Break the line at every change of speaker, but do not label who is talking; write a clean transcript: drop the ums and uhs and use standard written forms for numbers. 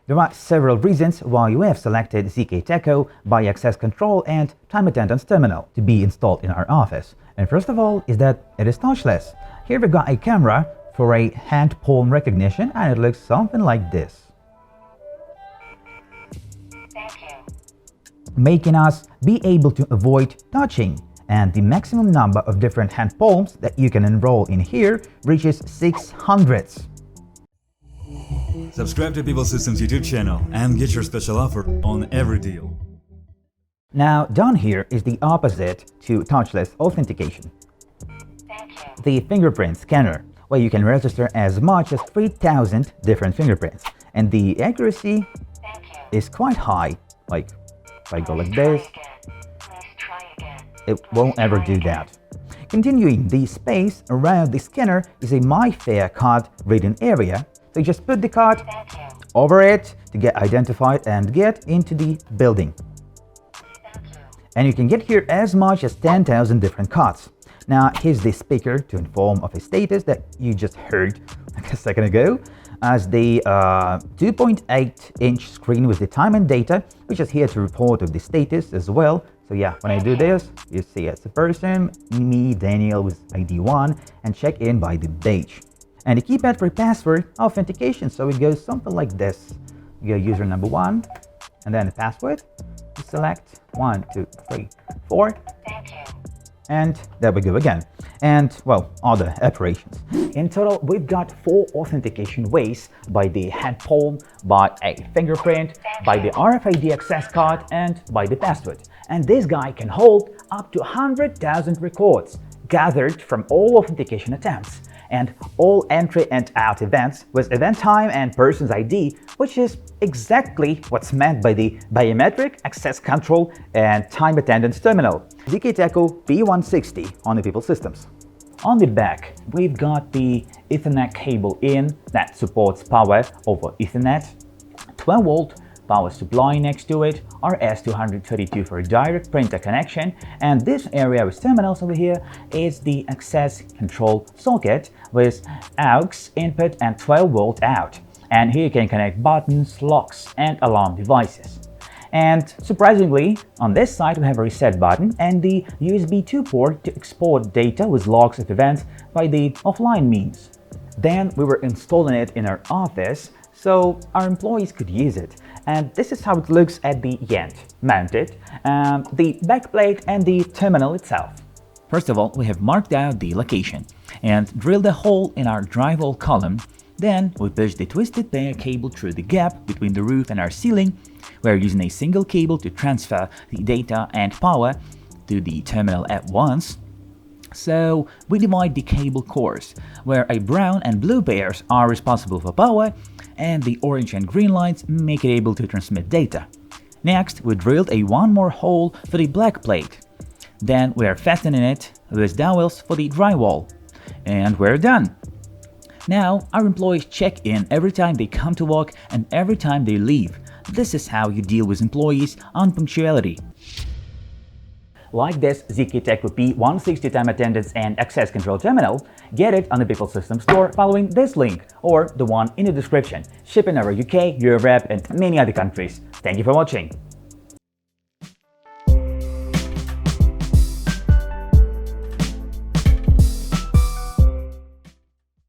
There are several reasons why we have selected ZK-Teco by Access Control and Time Attendance Terminal to be installed in our office. And first of all is that it is touchless. Here we've got a camera for a hand palm recognition, and it looks something like this.
Thank you.
Making us be able to avoid touching. And the maximum number of different hand palms that you can enroll in here reaches 600.
Subscribe to People Systems YouTube channel and get your special offer on every deal.
Now down here is the opposite to touchless authentication.
Thank you.
The fingerprint scanner, where you can register as much as 3,000 different fingerprints. And the accuracy
Thank you.
is quite high. Like, if I go like
Try
this,
again. Please try again.
it won't ever do that. Continuing, the space around the scanner is a MyFair card reading area. So you just put the card
Thank you.
over it to get identified and get into the building.
Thank you.
And you can get here as much as 10,000 different cards. Now here's the speaker to inform of a status that you just heard like a second ago, as the 2.8-inch screen with the time and data, which is here to report of the status as well. So yeah, when I do this, you see it's a person, me, Daniel with ID 1, and check in by the badge. And the keypad for password authentication, so it goes something like this. You go user number 1, and then the password. You select 1, 2, 3, 4.
Thank you.
And there we go again. And, well, other operations. In total, we've got 4 authentication ways: by the hand palm, by a fingerprint, by the RFID access card, and by the password. And this guy can hold up to 100,000 records gathered from all authentication attempts and all entry and out events with event time and person's ID, which is exactly what's meant by the biometric access control and time attendance terminal, ZK-Teco P160 on the People Systems. On the back, we've got the Ethernet cable in that supports power over Ethernet, 12-volt power supply next to it, RS-232 for direct printer connection, and this area with terminals over here is the access control socket with AUX input and 12-volt out. And here you can connect buttons, locks, and alarm devices. And surprisingly, on this side we have a reset button and the USB 2 port to export data with logs of events by the offline means. Then we were installing it in our office so our employees could use it. And this is how it looks at the end, mounted, the backplate and the terminal itself. First of all, we have marked out the location and drilled a hole in our drywall column. Then we push the twisted pair cable through the gap between the roof and our ceiling. We're using a single cable to transfer the data and power to the terminal at once. So we divide the cable cores, where a brown and blue pairs are responsible for power, and the orange and green lines make it able to transmit data. Next, we drilled one more hole for the black plate. Then we are fastening it with dowels for the drywall. And we're done. Now, our employees check in every time they come to work and every time they leave. This is how you deal with employees on punctuality. Like this ZK-Teco P160 time attendance and access control terminal, get it on the People Systems store following this link or the one in the description. Shipping over UK, Europe, and many other countries. Thank you for watching.